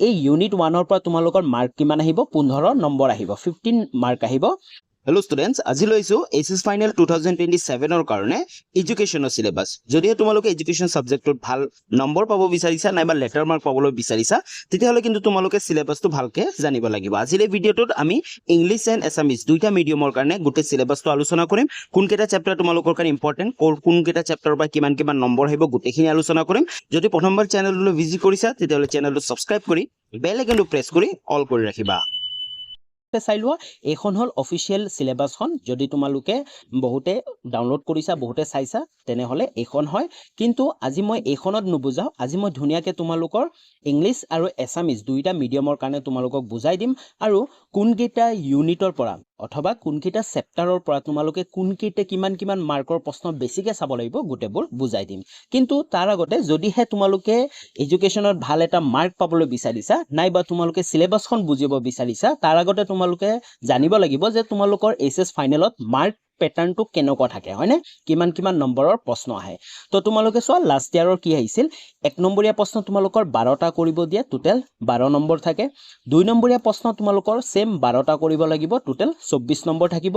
এই ইউনিট 1 পৰা তোমালোকৰ মাৰ্ক কিমান আহিব 15 নম্বৰ আহিব 15 মাৰ্ক আহিব Hello students, আজি লৈছো এসএস ফাইনাল 2027 ৰ কাৰণে এডুকেশনৰ সিলেবাস যদিহে তোমালোকে এডুকেশন সাবজেক্টত ভাল নম্বৰ পাব বিচাৰিছা নাইবা লেটাৰ মাৰ্ক পাবলৈ বিচাৰিছা তেতিয়াহলে কিন্তু তোমালোকে সিলেবাসটো ভালকে জানিব লাগিব আজিলে ভিডিওটোত আমি ইংলিশ এণ্ড এছামিজ দুইটা মিডিয়ামৰ কাৰণে গোটেই সিলেবাসটো আলোচনা কৰিম কোনকেইটা চেপ্টাৰ তোমালোকৰ কাৰণে ইম্পৰ্টেন্ট কোনকেইটা চেপ্টাৰৰ পৰা কিমান কিমান নম্বৰ আহিব গোটেইখিনি আলোচনা কৰিম যদি প্ৰথমবাৰ চেনেললৈ ভিজিট কৰিছা তেতিয়াহলে চেনেলটো সাবস্ক্ৰাইব কৰি বেল আইকনটো প্ৰেছ কৰি অল কৰি ৰাখিবা চাই লোৱা এখন হল অফিচিয়েল সিলেবাসখন যদি তোমালোকে বহুতে ডাউনলোড কৰিছা বহুতে চাইছা তেনেহলে এখন হয় কিন্তু আজি মই এখনত নুবুজাও আজি মই ধুনিয়াকে তোমালোকৰ ইংলিশ আৰু এছামিজ দুইটা মিডিয়ামৰ কাৰণে তোমালোকক বুজাই দিম আৰু কোনকেইটা ইউনিটৰ পৰা অথবা কোনকেইটা চেপ্টাৰৰ পৰা তোমালোকে কোনকেইটা কিমান মাৰ্কৰ প্ৰশ্ন বেছিকে চাব লাগিব গোটেবোৰ বুজাই দিম কিন্তু তাৰ আগতে যদিহে তোমালোকে এডুকেশনত ভাল এটা মাৰ্ক পাবলৈ বিচাৰিছা নাইবা তোমালোকে সিলেবাসখন বুজিব বিচাৰিছা তাৰ আগতে তোমালোকে জানিব লাগিব যে তোমালোকৰ এসএস ফাইনেলত মাৰ্ক প্যাটাৰ্নটো কেনেকুৱা থাকে হয়নে কিমান নম্বৰৰ প্ৰশ্ন আহে তো তোমালোকে চোৱা লাষ্ট ইয়াৰৰ কি আহিছিল 1 নম্বৰীয়া প্ৰশ্ন তোমালোকৰ 12টা কৰিব দিয়ে টোটাল 12 নম্বৰ থাকে 2 নম্বৰীয়া প্ৰশ্ন তোমালোকৰ সেম 12টা কৰিব লাগিব টোটাল 24 নম্বৰ থাকিব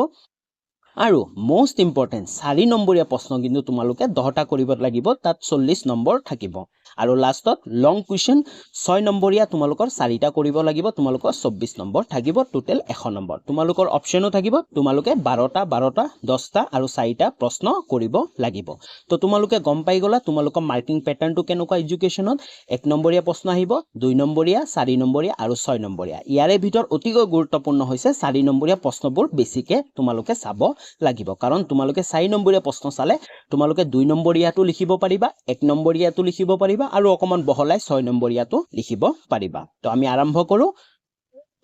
আৰু মোস্ট ইম্পৰ্টেন্ট 4 নম্বৰীয়া প্ৰশ্ন কিন্তু তোমালোকে 10টা কৰিব লাগিব তাত 40 নম্বৰ থাকিব আৰু লাষ্টত লং কুৱেশ্চন 6 নম্বৰীয়া তোমালোকৰ 4টা কৰিব লাগিব তোমালোকৰ 24 নম্বৰ থাকিব টোটাল 100 নম্বৰ তোমালোকৰ অপচনো থাকিব তোমালোকে 12টা 10টা আৰু 4টা প্ৰশ্ন কৰিব লাগিব তো তোমালোকে গম পাই গলা তোমালোকৰ মাৰ্কিং প্যাটাৰ্নটো কেনেকুৱা এডুকেশনত 1 নম্বৰীয়া প্ৰশ্ন আহিব 2 নম্বৰীয়া 4 নম্বৰীয়া আৰু 6 নম্বৰীয়া ইয়াৰে ভিতৰ অতিকৈ গুৰুত্বপূৰ্ণ হৈছে 4 নম্বৰীয়া প্ৰশ্নবোৰ বেছিকে তোমালোকে চাব লাগিব কাৰণ তোমালোকে 4 নম্বৰীয়া প্ৰশ্ন চালে তোমালোকে 2 নম্বৰীয়াটো লিখিব পাৰিবা 1 নম্বৰীয়াটো লিখিব পাৰিবা আৰু অকমান বহলাই 6 নম্বৰীয়াটো লিখিব পাৰিবা তো আমি আৰম্ভ কৰো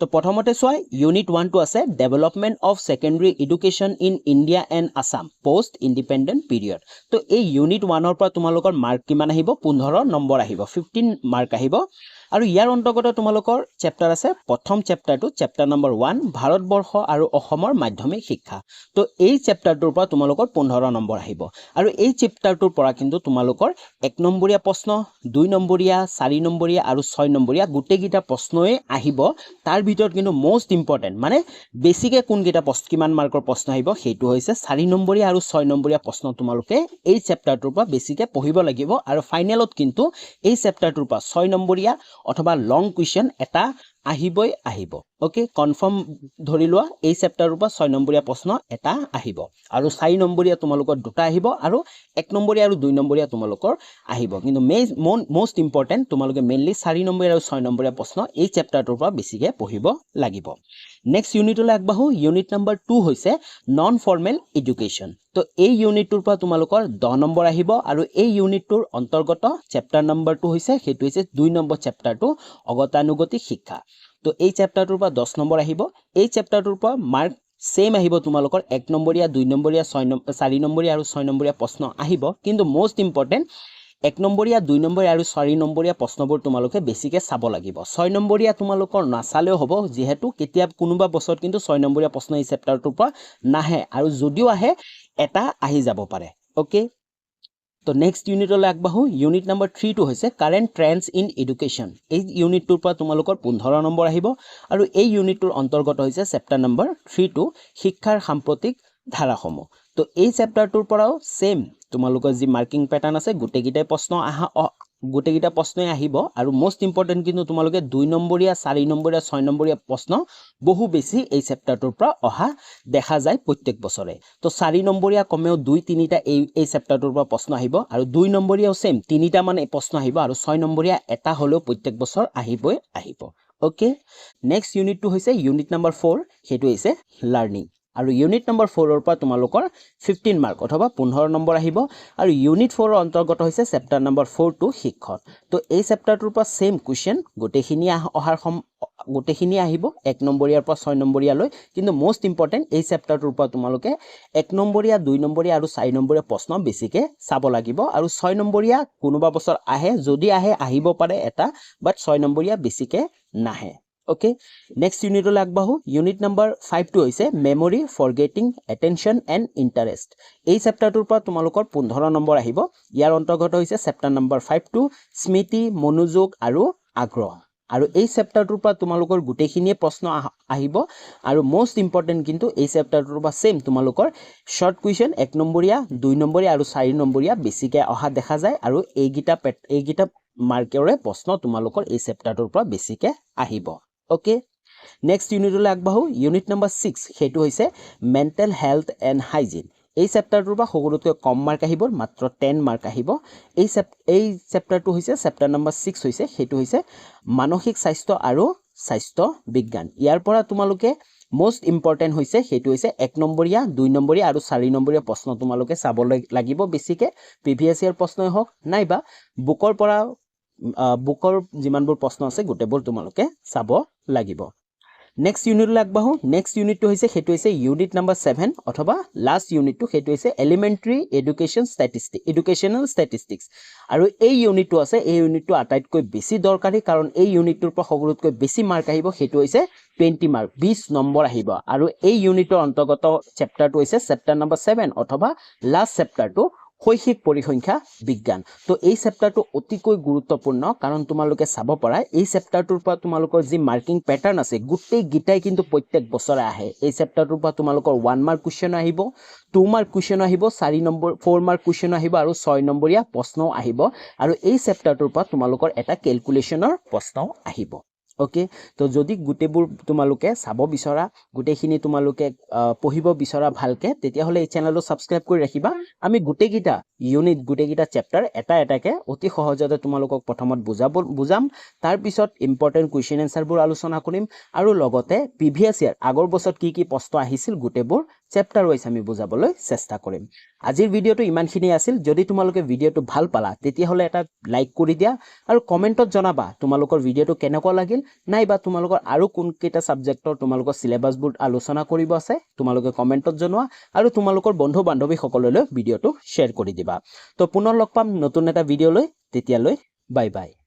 তো প্ৰথমতে চোৱা ইউনিট 1 টো আছে development of secondary education in India and Assam post independent period তো এই ইউনিট 1 ৰ পৰা তোমালোকৰ মাৰ্ক কিমান আহিব 15 নম্বৰ আহিব 15 মাৰ্ক আহিব আৰু ইয়াৰ অন্তৰ্গত তোমালোকৰ চেপ্টাৰ আছে প্ৰথম চেপ্টাৰটো চেপ্টাৰ নম্বৰ 1 ভাৰতবৰ্ষ আৰু অসমৰ মাধ্যমিক শিক্ষা তো এই চেপ্টাৰটোৰ পৰা তোমালোকৰ 15 নম্বৰ আহিব আৰু এই চেপ্টাৰটোৰ পৰা কিন্তু তোমালোকৰ 1 নম্বৰীয়া প্ৰশ্ন 2 নম্বৰীয়া 4 নম্বৰীয়া আৰু 6 নম্বৰীয়া গোটেইকেইটা প্ৰশ্নই আহিব তাৰ ভিতৰত কিন্তু মোস্ট ইম্পৰ্টেন্ট মানে বেছিকে কোনকেইটা প্ৰশ্ন কিমান মাৰ্কৰ প্ৰশ্ন আহিব সেইটো হৈছে 4 নম্বৰীয়া আৰু 6 নম্বৰীয়া প্ৰশ্ন তোমালোকে এই চেপ্টাৰটোৰ পৰা বেছিকে পঢ়িব লাগিব আৰু ফাইনেলত কিন্তু এই চেপ্টাৰটোৰ পৰা 6 নম্বৰীয়া অথবা লং কুৱেশ্চন এটা আহিবই আহিব ওকে কনফাৰ্ম ধৰি লোৱা এই চেপ্টাৰৰ পৰা 6 নম্বৰীয়া প্ৰশ্ন এটা আহিব আৰু 4 নম্বৰীয়া তোমালোকৰ দুটা আহিব আৰু 1 নম্বৰীয়া আৰু 2 নম্বৰীয়া তোমালোকৰ আহিব কিন্তু মোস্ট ইম্পৰ্টেন্ট তোমালোকে মেইনলি 4 নম্বৰীয়া আৰু 6 নম্বৰীয়া প্ৰশ্ন এই চেপ্টাৰটোৰ পৰা বেছিকে পঢ়িব লাগিব নেক্সট ইউনিটলৈ আগবাঢ়ো ইউনিট নম্বৰ 2 হৈছে নন ফৰ্মেল এডুকেশন তো এই ইউনিটটোৰ পৰা তোমালোকৰ 10 নম্বৰ আহিব আৰু এই ইউনিটটোৰ অন্তৰ্গত চেপ্টাৰ নম্বৰ 2 হৈছে সেইটো হৈছে 2 নম্বৰ চেপ্টাৰটো অগতানুগতিক শিক্ষা তো এই চেপ্টাৰটোৰ পৰা 10 নম্বৰ আহিব এই চেপ্টাৰটোৰ পৰা মাৰ্ক সেম আহিব তোমালোকৰ 1 নম্বৰীয়া 2 নম্বৰীয়া 4 নম্বৰীয়া আৰু 6 নম্বৰীয়া প্ৰশ্ন আহিব কিন্তু মোস্ট ইম্পৰ্টেন্ট 1 নম্বৰীয়া 2 নম্বৰীয়া আৰু 4 নম্বৰীয়া প্ৰশ্নবোৰ তোমালোকে বেছিকে চাব লাগিব 6 নম্বৰীয়া তোমালোকৰ নাচালেও হ'ব যেহেতু কেতিয়া কোনোবা বছৰত কিন্তু 6 নম্বৰীয়া প্ৰশ্ন এই চেপ্টাৰটোৰ পৰা নাহে আৰু যদিও আহে এটা আহি যাব পাৰে ওকে তো নেক্সট ইউনিটলৈ আগবাঢ়ো ইউনিট নম্বৰ 3 টো হৈছে কাৰেন্ট ট্ৰেন্ডছ ইন এডুকেশন এই ইউনিটটোৰ পৰা তোমালোকৰ 15 নম্বৰ আহিব আৰু এই ইউনিটটোৰ অন্তৰ্গত হৈছে চেপ্টাৰ নম্বৰ 3 টো শিক্ষাৰ সাম্প্ৰতিক ধাৰাসমূহ তো এই চেপ্টাৰটোৰ পৰাও সেম তোমালোকৰ যি মাৰ্কিং প্যাটাৰ্ন আছে গোটেইকেইটা প্ৰশ্নই আহিব আৰু মোস্ট ইম্পৰ্টেন্ট কিন্তু তোমালোকে 2 নম্বৰীয়া 4 নম্বৰীয়া 6 নম্বৰীয়া প্ৰশ্ন বহু বেছি এই চেপ্টাৰটোৰ পৰা অহা দেখা যায় প্ৰত্যেক বছৰে তো 4 নম্বৰীয়া কমেও 2-3টা এই চেপ্টাৰটোৰ পৰা প্ৰশ্ন আহিব আৰু 2 নম্বৰীয়াও সেম 3টা মানে প্ৰশ্ন আহিব আৰু 6 নম্বৰীয়া এটা হলেও প্ৰত্যেক বছৰ আহিবই আহিব ওকে নেক্সট ইউনিটটো হৈছে ইউনিট নম্বৰ 4 সেইটো হৈছে লাৰ্নিং আৰু ইউনিট নম্বৰ 4 ৰ পৰা তোমালোকৰ 15 মাৰ্ক অথবা 15 নম্বৰ আহিব আৰু ইউনিট 4 ৰ অন্তৰ্গত হৈছে চেপ্টাৰ নম্বৰ 4 টু শিক্ষক তো এই চেপ্টাৰটোৰ পৰা সেম কোৱেশ্চন গোটেইখিনি আহিব 1 নম্বৰীয়াৰ পৰা 6 নম্বৰীয়ালৈ কিন্তু মোস্ট ইম্পৰ্টেন্ট এই চেপ্টাৰটোৰ পৰা তোমালোকে 1 নম্বৰীয়া 2 নম্বৰীয়া আৰু 4 নম্বৰীয়া প্ৰশ্ন বেছিকে চাব লাগিব আৰু 6 নম্বৰীয়া কোনোবা বছৰ আহে যদি আহে আহিব পাৰে এটা বাট 6 নম্বৰীয়া বেছিকে নাহে ওকে নেক্সট ইউনিটলৈ আগবাঢ়ো ইউনিট নম্বৰ 5 টো হৈছে memory forgetting attention and interest এই চেপ্টাৰটোৰ পৰা তোমালোকৰ 15 নম্বৰ আহিব ইয়াৰ অন্তৰ্গত হৈছে চেপ্টাৰ নম্বৰ 5 টো স্মৃতি মনোযোগ আৰু আগ্ৰহ আৰু এই চেপ্টাৰটোৰ পৰা তোমালোকৰ গোটেইখিনিয়ে প্ৰশ্ন আহিব আৰু মোষ্ট ইম্পৰ্টেণ্ট কিন্তু এই চেপ্টাৰটোৰ পৰা সেম তোমালোকৰ শৰ্ট কুৱেশ্যন 1 নম্বৰীয়া 2 নম্বৰীয়া আৰু 4 নম্বৰীয়া বেছিকৈ অহা দেখা যায় আৰু এইগিটা মাৰ্কৰে প্ৰশ্ন তোমালোকৰ এই চেপ্টাৰটোৰ পৰা বেছিকৈ আহিব ওকে নেক্সট ইউনিটলৈ আগবাঢ়ো ইউনিট নম্বৰ 6 সেইটো হৈছে মেণ্টেল হেল্থ এণ্ড হাইজিন এই চেপ্টাৰটোৰ পৰা সকলোতকৈ কম মাৰ্ক আহিব মাত্ৰ 10 মাৰ্ক আহিব এই চেপ্টাৰটো হৈছে চেপ্টাৰ নম্বৰ 6 হৈছে সেইটো হৈছে মানসিক স্বাস্থ্য আৰু স্বাস্থ্য বিজ্ঞান ইয়াৰ পৰা তোমালোকে মোষ্ট ইম্পৰ্টেণ্ট হৈছে সেইটো হৈছে 1 নম্বৰীয়া 2 নম্বৰীয়া আৰু 4 নম্বৰীয়া প্ৰশ্ন তোমালোকে চাব লাগিব বেছিকৈ প্ৰিভিয়াছ ইয়াৰ প্ৰশ্নই হওক নাইবা বুকৰ যিমানবোৰ প্ৰশ্ন আছে গোটেইবোৰ তোমালোকে চাব লাগিব নেক্সট ইউনিটলৈ আগবাঢ়ো নেক্সট ইউনিটটো হৈছে সেইটো হৈছে ইউনিট নম্বৰ 7 অথবা লাষ্ট ইউনিটটো সেইটো হৈছে এলিমেণ্টাৰী এডুকেশ্যনেল ষ্টেটিষ্টিক্স আৰু এই ইউনিটটো আছে এই ইউনিটটো আটাইতকৈ বেছি দৰকাৰী কাৰণ এই ইউনিটটোৰ পৰা সকলোতকৈ বেছি মাৰ্ক আহিব সেইটো হৈছে 20 মাৰ্ক 20 নম্বৰ আহিব আৰু এই ইউনিটৰ অন্তৰ্গত চেপ্টাৰটো হৈছে চেপ্টাৰ নম্বৰ 7 অথবা লাষ্ট চেপ্টাৰটো শৈক্ষিক পৰিসংখ্যা বিজ্ঞান তো এই চেপ্টাৰটো অতিকৈ গুৰুত্বপূৰ্ণ কাৰণ তোমালোকে চাব পাৰা এই চেপ্টাৰটোৰ পৰা তোমালোকৰ যি মাৰ্কিং প্যাটাৰ্ন আছে গোটেই গিটাই কিন্তু প্ৰত্যেক বছৰে আহে এই চেপ্টাৰটোৰ পৰা তোমালোকৰ 1 মাৰ্ক কুৱেশ্যন আহিব 2 মাৰ্ক কুৱেশ্যন আহিব 4 মাৰ্ক কুৱেশ্যন আহিব আৰু 6 নম্বৰীয়া প্ৰশ্নও আহিব আৰু এই চেপ্টাৰটোৰ পৰা তোমালোকৰ এটা ক্যালকুলেশনৰ প্ৰশ্নও আহিব ওকে তো যদি গোটেইবোৰ তোমালোকে চাব বিচৰা গোটেইখিনি তোমালোকে পঢ়িব বিচৰা ভালকে তেতিয়া হলে এই চেনেলটো সাবস্ক্ৰাইব কৰি ৰাখিবা আমি গোটেইকিটা ইউনিট গোটেইকিটা চেপ্টাৰ এটাকে অতি সহজতে তোমালোকক প্ৰথমত বুজাম তাৰ পিছত ইম্পৰ্টেন্ট কুৱেশ্যন এনসাৰবোৰ আলোচনা কৰিম আৰু লগতে প্ৰিভিয়াছ ইয়াৰ আগৰ বছৰত কি প্ৰশ্ন আহিছিল গোটেইবোৰ চেপ্টাৰ ওয়াইজ আমি বুজাবলৈ চেষ্টা কৰিম আজিৰ ভিডিওটো ইমানখিনি আছিল যদি তোমালোকে ভিডিওটো ভাল পালা তেতিয়া হলে এটা লাইক কৰি দিয়া আৰু কমেন্টত জনাবা তোমালোকৰ ভিডিওটো কেনেকুৱা লাগিল নাইবা তোমালোকৰ আৰু কোন কেইটা সাবজেক্টৰ তোমালোকৰ সিলেবাসবোৰ আলোচনা কৰিব আছে তোমালোকে কমেন্টত জনোৱা আৰু তোমালোকৰ বন্ধু বান্ধৱী সকললৈ ভিডিওটো শ্বেয়াৰ কৰি দিবা তো পুনৰ লগ পাম নতুন এটা ভিডিওলৈ তেতিয়ালৈ বাই বাই